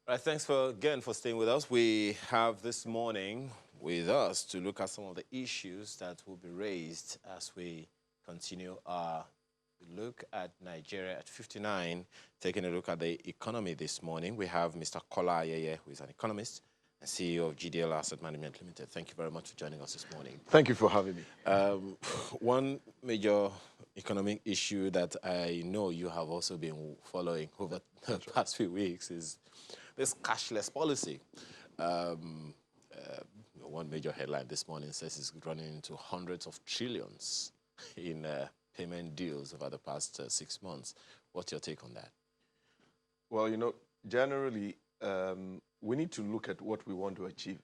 Right, thanks again for staying with us. We have this morning with us to look at some of the issues that will be raised as we continue our look at Nigeria at 59, taking a look at the economy this morning. We have Mr. Kola Ayeye, who is an economist and CEO of GDL Asset Management Limited. Thank you very much for joining us this morning. Thank you for having me. One major economic issue that I know you have also been following over the past few weeks is this cashless policy. One major headline this morning says it's running into hundreds of trillions in payment deals over the past 6 months. What's your take on that? Well, generally, we need to look at what we want to achieve.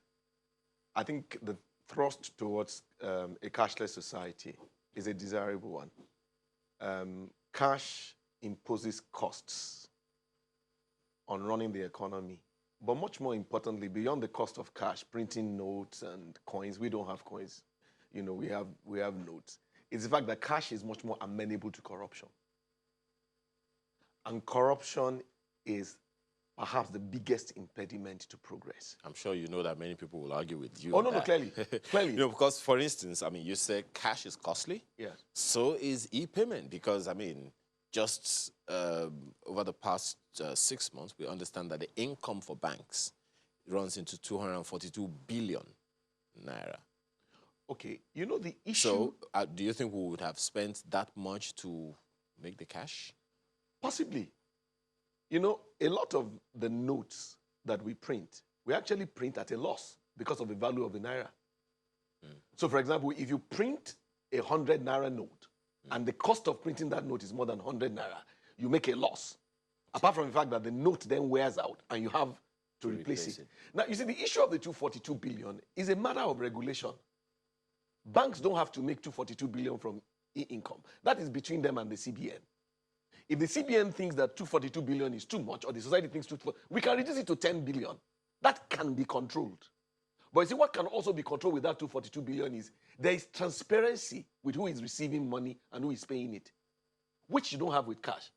I think the thrust towards a cashless society is a desirable one. Cash imposes costs on running the economy. But much more importantly, beyond the cost of cash, printing notes and coins, we don't have coins. We have notes. It's the fact that cash is much more amenable to corruption. And corruption is perhaps the biggest impediment to progress. I'm sure you know that many people will argue with you. Oh, no, clearly. Clearly. Because, for instance, you say cash is costly. Yes. So is e-payment, because, just over the past 6 months, we understand that the income for banks runs into 242 billion naira. Okay, the issue... So do you think we would have spent that much to make the cash? Possibly. A lot of the notes that we print, we actually print at a loss because of the value of the naira. So, for example, if you print a 100 naira note, and the cost of printing that note is more than 100 naira, you make a loss. Apart from the fact that the note then wears out and you have to replace it. Now, you see, the issue of the 242 billion is a matter of regulation. Banks don't have to make 242 billion from income. That is between them and the CBN. If the CBN thinks that 242 billion is too much, or the society thinks we can reduce it to 10 billion. That can be controlled. But you see, what can also be controlled with that 242 billion is there is transparency with who is receiving money and who is paying it, which you don't have with cash.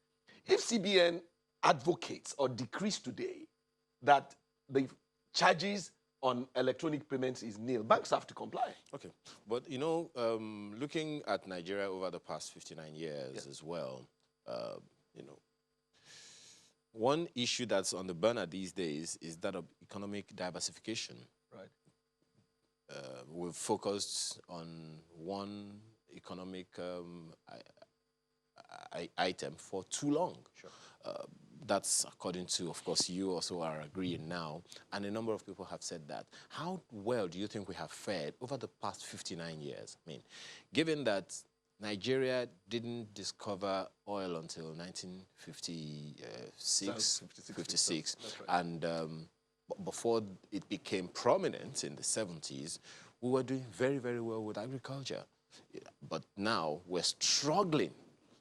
If CBN advocates or decrees today that the charges on electronic payments is nil, banks have to comply. Okay. But, looking at Nigeria over the past 59 years as well, one issue that's on the burner these days is that of economic diversification. Right. We've focused on one economic item for too long. Sure. That's according to, of course, you also are agreeing now, and a number of people have said that. How well do you think we have fared over the past 59 years? Given that Nigeria didn't discover oil until 1956, 56, that's right. And before it became prominent in the 70s, we were doing very, very well with agriculture. But now we're struggling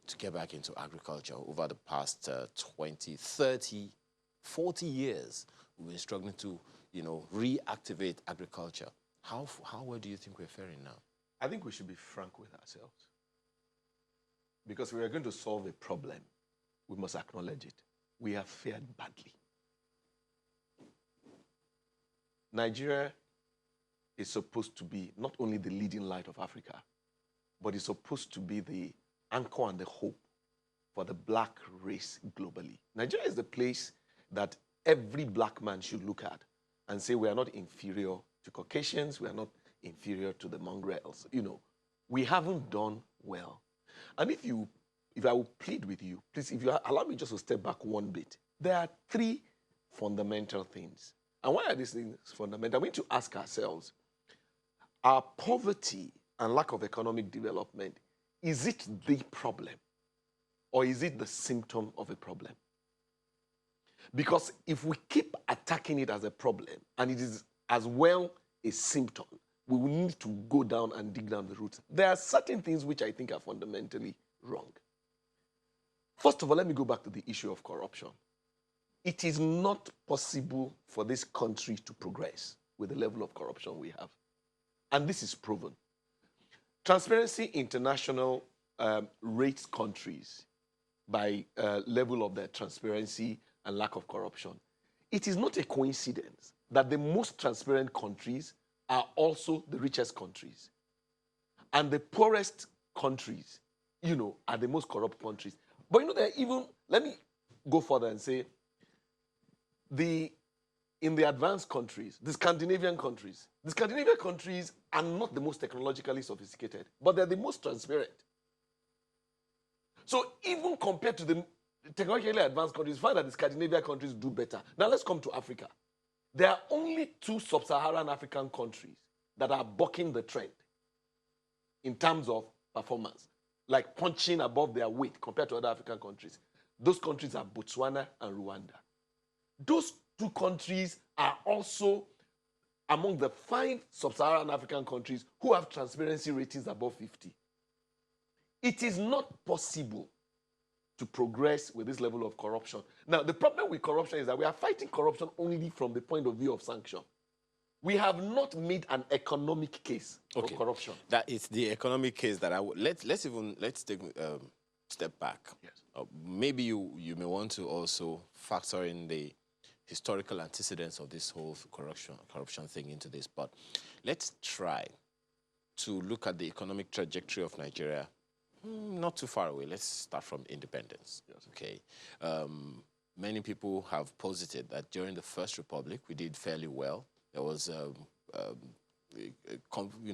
to get back into agriculture. Over the past 20, 30, 40 years, we've been struggling to, reactivate agriculture. How well do you think we're faring now? I think we should be frank with ourselves. Because if we are going to solve a problem, we must acknowledge it. We have fared badly. Nigeria is supposed to be not only the leading light of Africa, but it's supposed to be the anchor and the hope for the black race globally. Nigeria is the place that every black man should look at and say we are not inferior to Caucasians, we are not inferior to the mongrels. We haven't done well. And if I will plead with you, please, if you allow me just to step back one bit, there are three fundamental things. And why are these things fundamental? We need to ask ourselves, our poverty and lack of economic development, is it the problem? Or is it the symptom of a problem? Because if we keep attacking it as a problem, and it is as well a symptom, we will need to go down and dig down the roots. There are certain things which I think are fundamentally wrong. First of all, let me go back to the issue of corruption. It is not possible for this country to progress with the level of corruption we have. And this is proven. Transparency International rates countries by level of their transparency and lack of corruption. it is not a coincidence that the most transparent countries are also the richest countries. And the poorest countries, are the most corrupt countries. But there are even, let me go further and say, in the advanced countries, the Scandinavian countries are not the most technologically sophisticated, but they're the most transparent. So even compared to the technologically advanced countries, find that the Scandinavian countries do better. Now let's come to Africa. There are only 2 sub-Saharan African countries that are bucking the trend in terms of performance, like punching above their weight compared to other African countries. Those countries are Botswana and Rwanda. Those 2 countries are also among the 5 sub-Saharan African countries who have transparency ratings above 50. It is not possible to progress with this level of corruption. Now, the problem with corruption is that we are fighting corruption only from the point of view of sanction. We have not made an economic case for corruption. That is the economic case that I would let's take a step back. Yes. Maybe you may want to also factor in the historical antecedents of this whole corruption thing into this. But let's try to look at the economic trajectory of Nigeria. Not too far away. Let's start from independence. Yes. Okay. Many people have posited that during the First Republic, we did fairly well. There was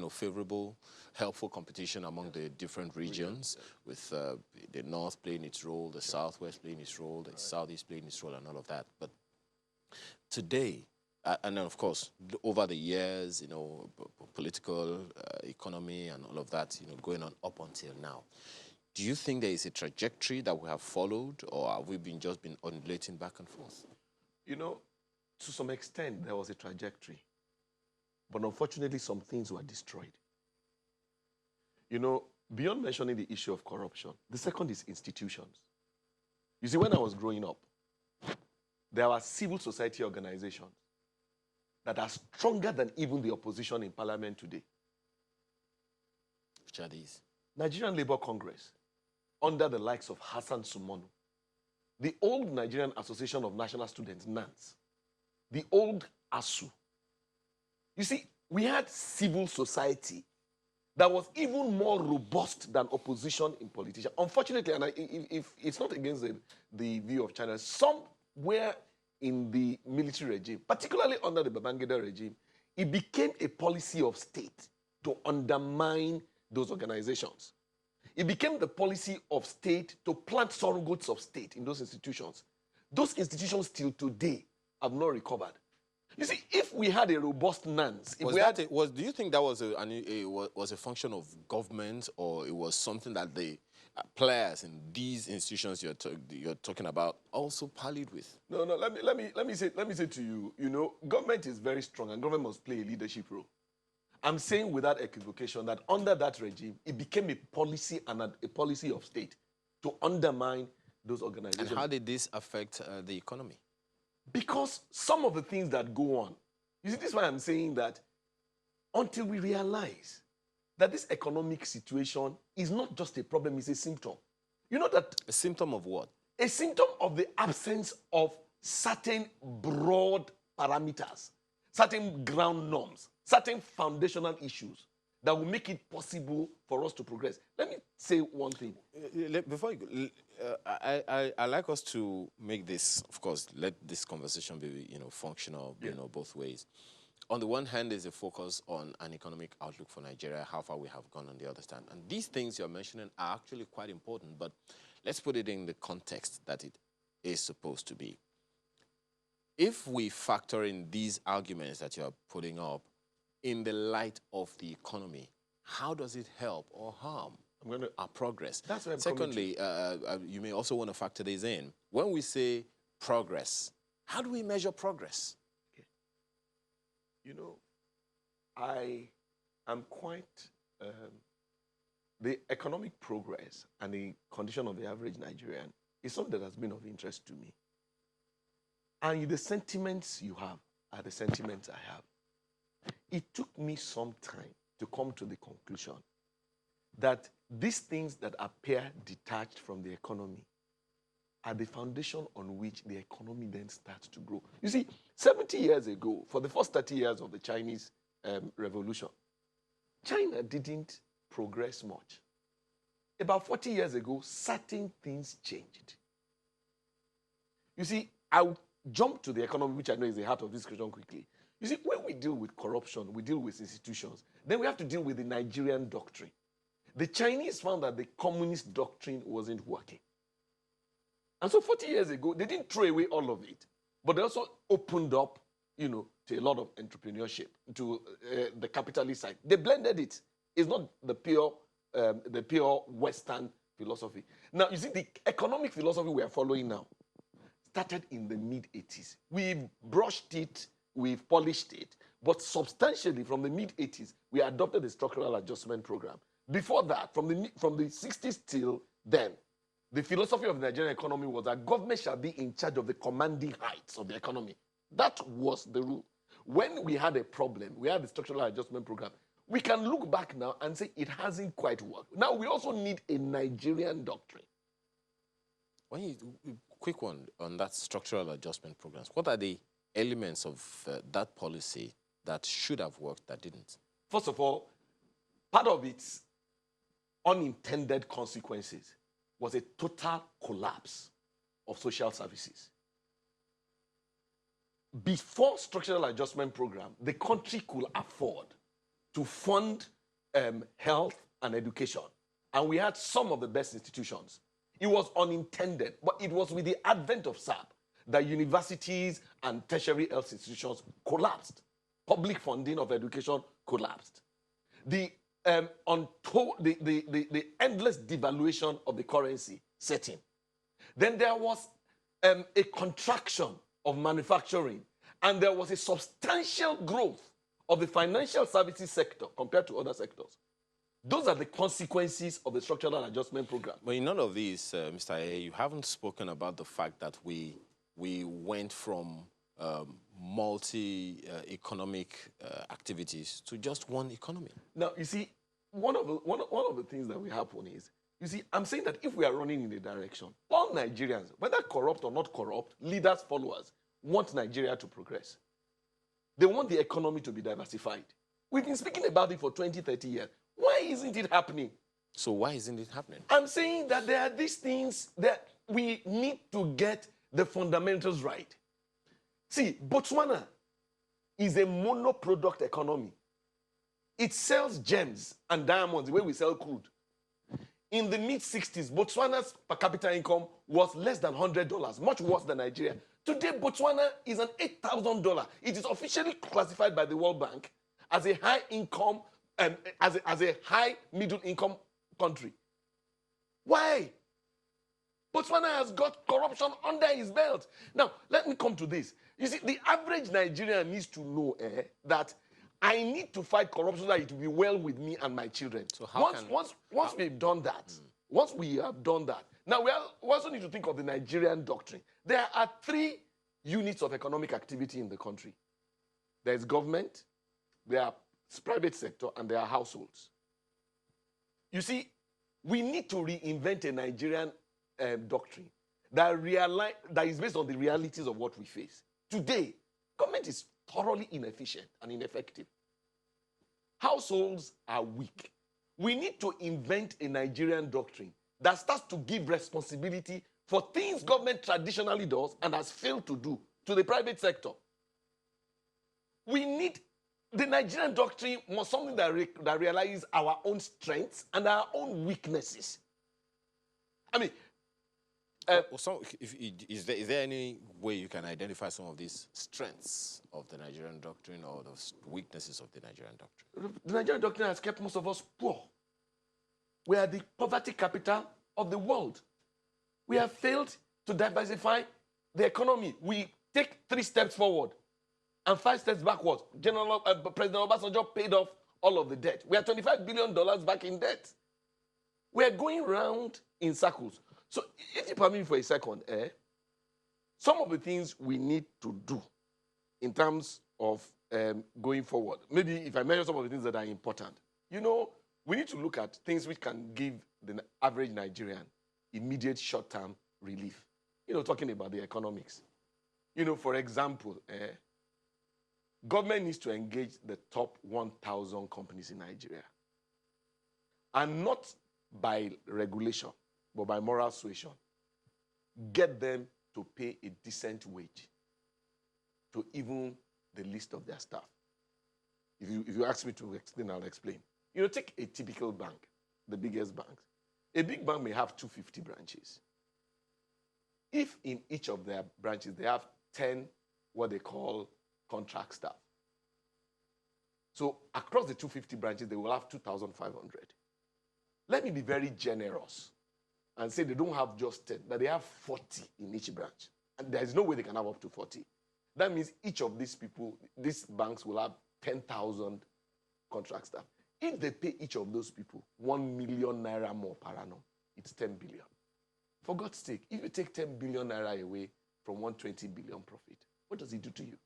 favorable, helpful competition among the different regions, with the North playing its role, the Southwest playing its role, the Southeast playing its role, and all of that. But today, and then of course, over the years, political, economy, and all of that, going on up until now. Do you think there is a trajectory that we have followed, or have we just been undulating back and forth? To some extent, there was a trajectory. But unfortunately, some things were destroyed. Beyond mentioning the issue of corruption, the second is institutions. You see, when I was growing up, there were civil society organizations that are stronger than even the opposition in parliament today. Which are these? Nigerian Labour Congress, under the likes of Hassan Sumonu. The old Nigerian Association of National Students, NANS. The old ASU. You see, we had civil society that was even more robust than opposition in politicians. Unfortunately, and if it's not against the view of China, somewhere in the military regime, particularly under the Babangida regime, it became a policy of state to undermine those organizations. It became the policy of state to plant surrogates of state in those institutions. Those institutions till today have not recovered. You see, if we had a robust NANS... do you think that was a function of government, or it was something that the players in these institutions you're talking about also parlayed with? No. Let me say to you, government is very strong and government must play a leadership role. I'm saying without equivocation that under that regime, it became a policy and a policy of state to undermine those organizations. And how did this affect the economy? Because some of the things that go on, you see, this is why I'm saying that until we realize that this economic situation is not just a problem, it's a symptom. You know that... A symptom of what? A symptom of the absence of certain broad parameters, certain ground norms, certain foundational issues that will make it possible for us to progress. Let me say one thing. Before you go, I like us to make this, of course, let this conversation be, functional, both ways. On the one hand, there's a focus on an economic outlook for Nigeria, how far we have gone on the other stand. And these things you're mentioning are actually quite important, but let's put it in the context that it is supposed to be. If we factor in these arguments that you're putting up in the light of the economy, how does it help or harm our progress? That's what I'm Secondly, you may also want to factor this in. When we say progress, how do we measure progress? Okay. I am quite... the economic progress and the condition of the average Nigerian is something that has been of interest to me. And the sentiments you have are the sentiments I have. It took me some time to come to the conclusion that these things that appear detached from the economy are the foundation on which the economy then starts to grow. You see, 70 years ago, for the first 30 years of the Chinese revolution, China didn't progress much. About 40 years ago, certain things changed. You see, I'll jump to the economy, which I know is the heart of this discussion quickly. You see, when we deal with corruption, we deal with institutions, then we have to deal with the Nigerian doctrine. The Chinese found that the communist doctrine wasn't working. And so 40 years ago, they didn't throw away all of it, but they also opened up, to a lot of entrepreneurship, to the capitalist side. They blended it. It's not the pure Western philosophy. Now, you see, the economic philosophy we are following now started in the mid-80s. We've brushed it, we've polished it, but substantially from the mid-80s, we adopted the structural adjustment program. Before that, from the 60s till then, the philosophy of the Nigerian economy was that government shall be in charge of the commanding heights of the economy. That was the rule. When we had a problem, we had the structural adjustment program. We can look back now and say it hasn't quite worked. Now we also need a Nigerian doctrine. Quick one on that structural adjustment programs. What are the elements of that policy that should have worked that didn't? First of all, part of its unintended consequences was a total collapse of social services. Before structural adjustment program, the country could afford to fund health and education. And we had some of the best institutions. It was unintended, but it was with the advent of SAP that universities and tertiary health institutions collapsed. Public funding of education collapsed. The endless devaluation of the currency set in. Then there was a contraction of manufacturing, and there was a substantial growth of the financial services sector compared to other sectors. Those are the consequences of the structural adjustment program. But in none of these, Mr. Ayeye, you haven't spoken about the fact that we went from multi-economic activities to just one economy. Now, you see, one of the things that will happen is, you see, I'm saying that if we are running in a direction, all Nigerians, whether corrupt or not corrupt, leaders, followers, want Nigeria to progress. They want the economy to be diversified. We've been speaking about it for 20, 30 years. Why isn't it happening? So why isn't it happening? I'm saying that there are these things that we need to get the fundamentals right. See, Botswana is a monoproduct economy. It sells gems and diamonds the way we sell crude. In the mid-60s, Botswana's per capita income was less than $100, much worse than Nigeria. Today, Botswana is an $8,000. It is officially classified by the World Bank as a high income, as a high middle income country. Why? Botswana has got corruption under his belt. Now, let me come to this. You see, the average Nigerian needs to know that I need to fight corruption so that it will be well with me and my children. So once we've done that, once we have done that, now we also need to think of the Nigerian doctrine. There are 3 units of economic activity in the country. There is government, there are private sector, and there are households. You see, we need to reinvent a Nigerian doctrine that is based on the realities of what we face. Today, government is thoroughly inefficient and ineffective. Households are weak. We need to invent a Nigerian doctrine that starts to give responsibility for things government traditionally does and has failed to do to the private sector. We need the Nigerian doctrine was something that realizes our own strengths and our own weaknesses. I mean, is there any way you can identify some of these strengths of the Nigerian doctrine or the weaknesses of the Nigerian doctrine? The Nigerian doctrine has kept most of us poor. We are the poverty capital of the world. We have failed to diversify the economy. We take 3 steps forward and 5 steps backwards. President Obasanjo paid off all of the debt. We are $25 billion back in debt. We are going round in circles. So if you permit me for a second, some of the things we need to do in terms of going forward, maybe if I measure some of the things that are important, we need to look at things which can give the average Nigerian immediate short-term relief talking about the economics. For example, government needs to engage the top 1,000 companies in Nigeria. And not by regulation, but by moral suasion. Get them to pay a decent wage to even the least of their staff. If you ask me to explain, I'll explain. Take a typical bank, the biggest banks. A big bank may have 250 branches. If in each of their branches they have 10 what they call contract staff. So across the 250 branches, they will have 2,500. Let me be very generous and say they don't have just 10, but they have 40 in each branch. And there is no way they can have up to 40. That means each of these people, these banks will have 10,000 contract staff. If they pay each of those people 1 million naira more per annum, it's 10 billion. For God's sake, if you take 10 billion naira away from 120 billion profit, what does it do to you?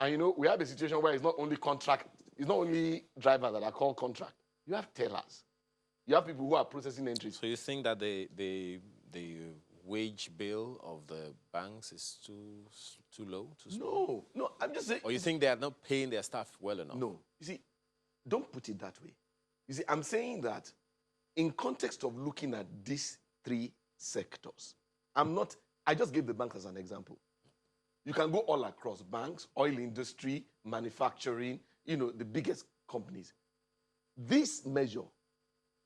And we have a situation where it's not only contract, it's not only drivers that are called contract. You have tellers. You have people who are processing entries. So you think that the wage bill of the banks is too low, too small? No, I'm just saying. Or you think they are not paying their staff well enough? No. You see, don't put it that way. You see, I'm saying that in context of looking at these three sectors, I just gave the banks as an example. You can go all across banks, oil industry, manufacturing, the biggest companies. This measure,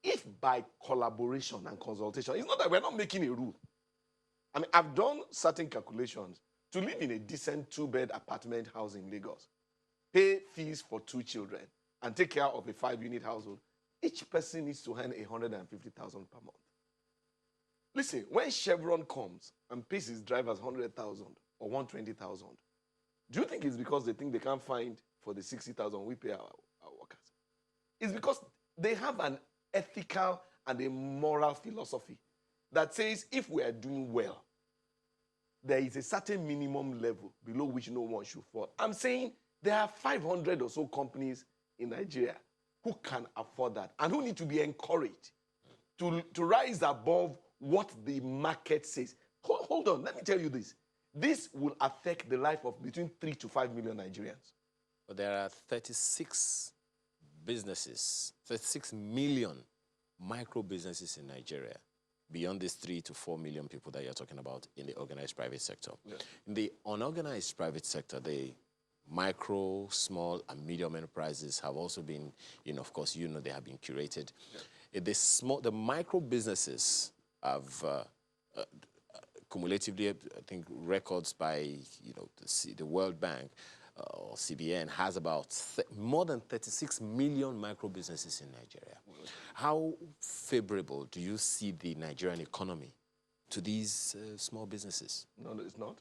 if by collaboration and consultation, it's not that we're not making a rule. I mean, I've done certain calculations to live in a decent 2-bed apartment house in Lagos, pay fees for 2 children, and take care of a 5-unit household. Each person needs to earn 150,000 per month. Listen, when Chevron comes and pays his drivers 100,000 or 120,000, do you think it's because they think they can't find for the 60,000 we pay our workers? It's because they have an ethical and a moral philosophy that says if we are doing well, there is a certain minimum level below which no one should fall. I'm saying there are 500 or so companies in Nigeria who can afford that and who need to be encouraged to rise above what the market says. Hold on, let me tell you this. This will affect the life of between 3 to 5 million Nigerians. But there are 36 businesses, 36 million micro businesses in Nigeria, beyond these 3 to 4 million people that you're talking about in the organized private sector. Yeah. In the unorganized private sector, the micro, small, and medium enterprises have also been, of course, they have been curated. Yeah. The micro businesses have cumulatively, I think, records by, the World Bank or CBN has about more than 36 million micro businesses in Nigeria. How favorable do you see the Nigerian economy to these small businesses? No, it's not.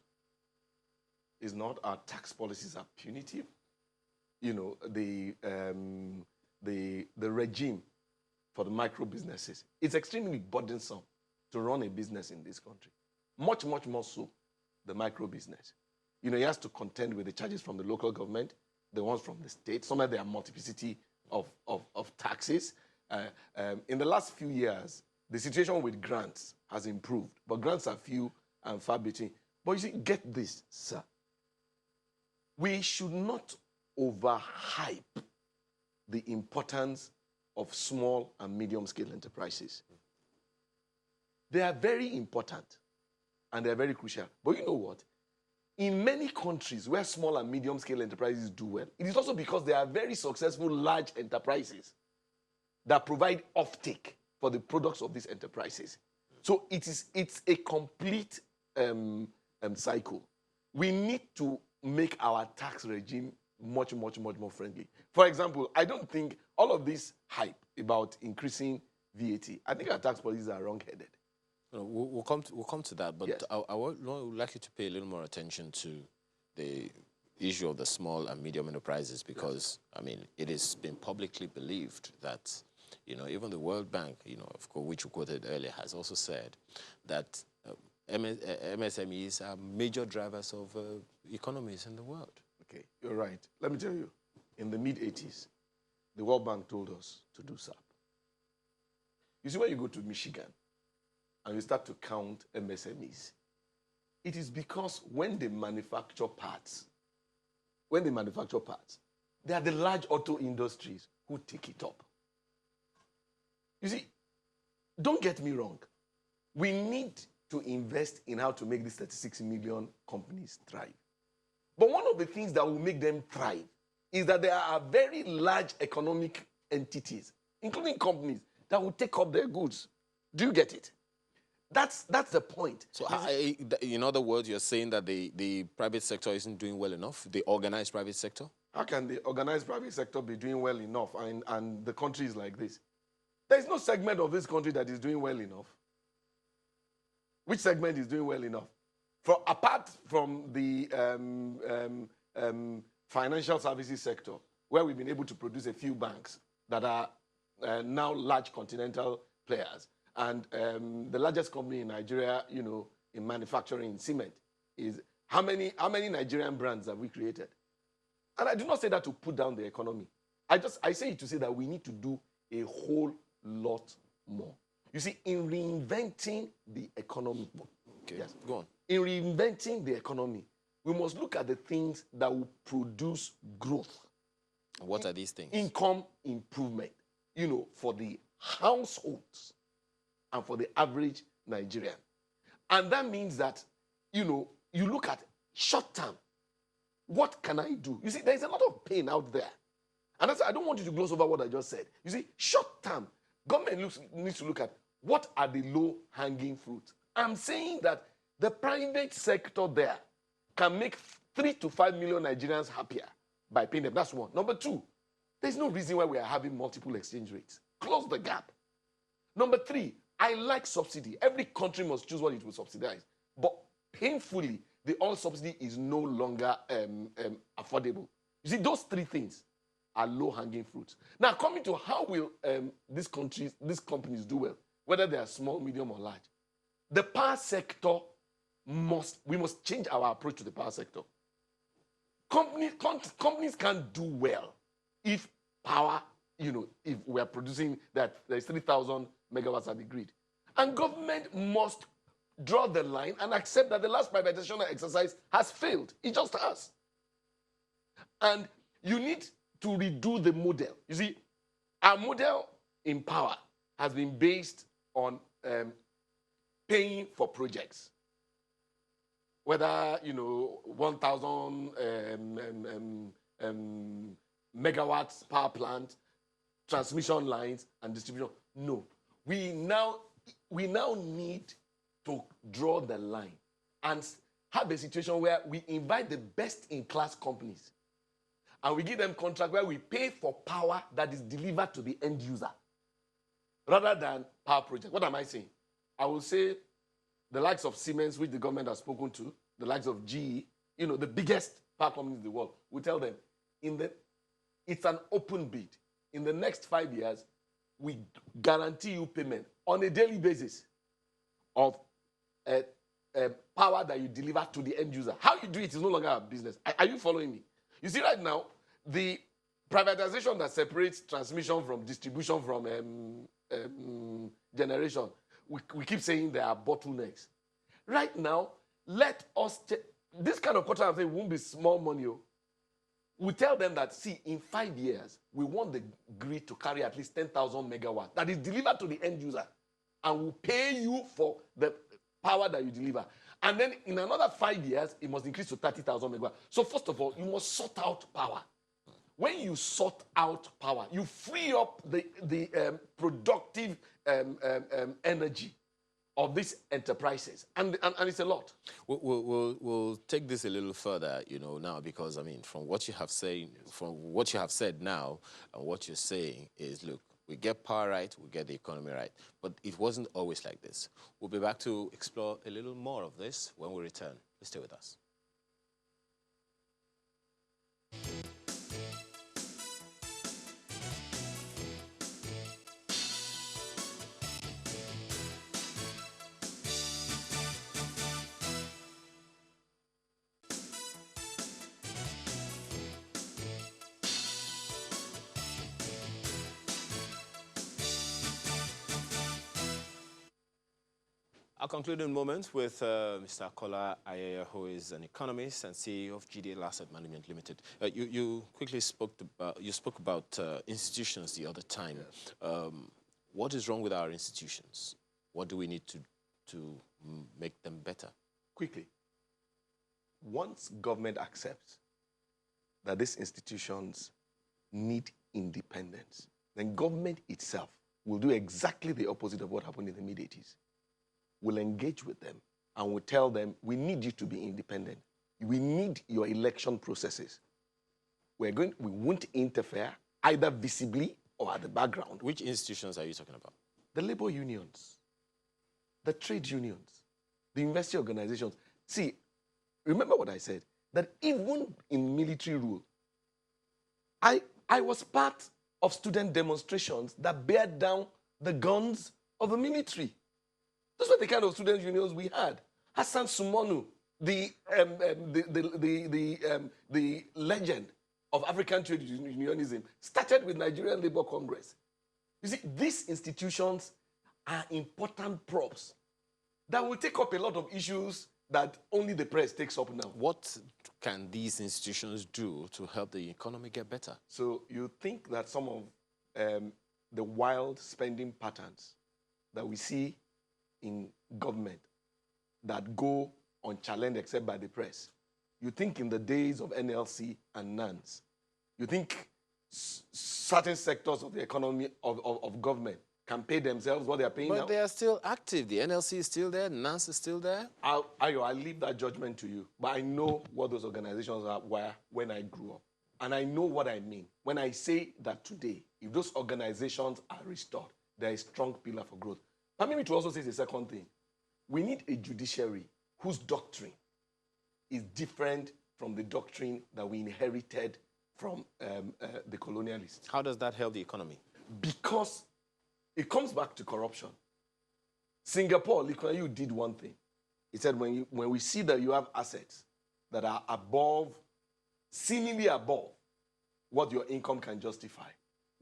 It's not. Our tax policies are punitive. The regime for the micro businesses, it's extremely burdensome to run a business in this country. Much, much more so the micro business. He has to contend with the charges from the local government, the ones from the state. Somewhere there are multiplicity of taxes. In the last few years, the situation with grants has improved, but grants are few and far between. But you see, get this, sir. We should not overhype the importance of small and medium-scale enterprises. They are very important, and they are very crucial. But you know what? In many countries where small and medium-scale enterprises do well, it is also because they are very successful large enterprises that provide offtake for the products of these enterprises. So it's a complete cycle. We need to make our tax regime much, much, much more friendly. For example, I don't think all of this hype about increasing VAT, I think our tax policies are wrong-headed. We'll come to that, but yes. I would like you to pay a little more attention to the issue of the small and medium enterprises because, yes. I mean, it has been publicly believed that, even the World Bank, of course, which you quoted earlier, has also said that MSMEs are major drivers of economies in the world. Okay, you're right. Let me tell you, in the mid-80s, the World Bank told us to do SAP. You see, when you go to Michigan, and you start to count MSMEs, it is because when they manufacture parts, they are the large auto industries who take it up. You see, don't get me wrong. We need to invest in how to make these 36 million companies thrive. But one of the things that will make them thrive is that there are very large economic entities, including companies, that will take up their goods. Do you get it? That's the point. So, in other words, you're saying that the private sector isn't doing well enough, the organized private sector? How can the organized private sector be doing well enough and the country is like this? There is no segment of this country that is doing well enough. Which segment is doing well enough? Apart from the financial services sector, where we've been able to produce a few banks that are now large continental players, and the largest company in Nigeria, in manufacturing, in cement, is how many Nigerian brands have we created? And I do not say that to put down the economy. I say it to say that we need to do a whole lot more. You see, in reinventing the economy, Okay, yes, go on. in reinventing the economy, we must look at the things that will produce growth. What are these things? Income improvement, for the households and for the average Nigerian. And that means that, you look at short term. What can I do? You see, there's a lot of pain out there. And I don't want you to gloss over what I just said. You see, short term, government needs to look at what are the low-hanging fruits. I'm saying that the private sector there can make 3 to 5 million Nigerians happier by paying them. That's one. Number two, there's no reason why we are having multiple exchange rates. Close the gap. Number three, I like subsidy. Every country must choose what it will subsidize. But painfully, the oil subsidy is no longer affordable. You see, those three things are low-hanging fruits. Now, coming to how will these companies do well, whether they are small, medium, or large. The power sector we must change our approach to the power sector. Companies can't do well if power, if we are producing that there's 3,000 megawatts at the grid. And government must draw the line and accept that the last privatization exercise has failed. It just has. And you need to redo the model. You see, our model in power has been based on paying for projects. Whether, 1,000 megawatts power plant, transmission lines, and distribution. No. We now need to draw the line and have a situation where we invite the best-in-class companies and we give them contract where we pay for power that is delivered to the end user rather than power project. What am I saying? I will say the likes of Siemens, which the government has spoken to, the likes of GE, the biggest power companies in the world, we tell them, it's an open bid. In the next 5 years, we guarantee you payment on a daily basis of power that you deliver to the end user. How you do it is no longer a business. Are you following me? You see, right now, the privatization that separates transmission from distribution from generation, we keep saying there are bottlenecks. Right now, let us this kind of quarter thing won't be small money. We tell them that, see, in 5 years, we want the grid to carry at least 10,000 megawatts that is delivered to the end user, and we'll pay you for the power that you deliver. And then in another 5 years, it must increase to 30,000 megawatts. So first of all, you must sort out power. When you sort out power, you free up the productive energy of these enterprises, and it's a lot. We'll take this a little further, now, because from what you have said now, and what you're saying is, look, we get power right, we get the economy right, but it wasn't always like this. We'll be back to explore a little more of this when we return. Please stay with us. Our concluding moment with Mr. Akola Ayeye, who is an economist and CEO of GDL Asset Management Limited. You quickly spoke about institutions the other time. Yes. What is wrong with our institutions? What do we need to make them better? Quickly, once government accepts that these institutions need independence, then government itself will do exactly the opposite of what happened in the mid-80s. We'll engage with them and we'll tell them, we need you to be independent. We need your election processes. We won't interfere either visibly or at the background. Which institutions are you talking about? The labor unions, the trade unions, the university organizations. See, remember what I said, that even in military rule, I was part of student demonstrations that bared down the guns of the military. Those were the kind of student unions we had. Hassan Sumonu, the legend of African trade unionism, started with Nigerian Labour Congress. You see, these institutions are important props that will take up a lot of issues that only the press takes up now. What can these institutions do to help the economy get better? So you think that some of the wild spending patterns that we see in government that go unchallenged except by the press, you think in the days of NLC and NANS, you think certain sectors of the economy of government can pay themselves what they are paying now? But they are still active. The NLC is still there. NANS is still there. I'll leave that judgment to you. But I know what those organizations were when I grew up. And I know what I mean when I say that today, if those organizations are restored, there is a strong pillar for growth. Permit me to also say the second thing. We need a judiciary whose doctrine is different from the doctrine that we inherited from the colonialists. How does that help the economy? Because it comes back to corruption. Singapore, Lee Kuan Yew did one thing. He said, when we see that you have assets that are above, seemingly above what your income can justify,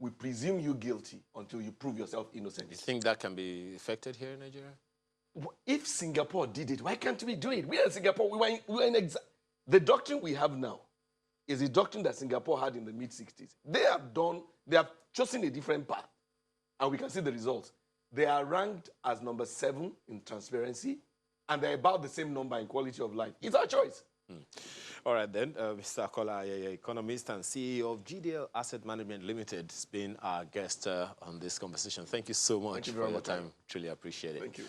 we presume you guilty until you prove yourself innocent. You think that can be effected here in Nigeria? If Singapore did it, why can't we do it? We are in Singapore. We were in the doctrine we have now is the doctrine that Singapore had in the mid-60s. They have chosen a different path. And we can see the results. They are ranked as number 7 in transparency, and they're about the same number in quality of life. It's our choice. All right, then. Mr. Akola Ayeye, economist and CEO of GDL Asset Management Limited, has been our guest on this conversation. Thank you so much for your time. Truly appreciate it. Thank you.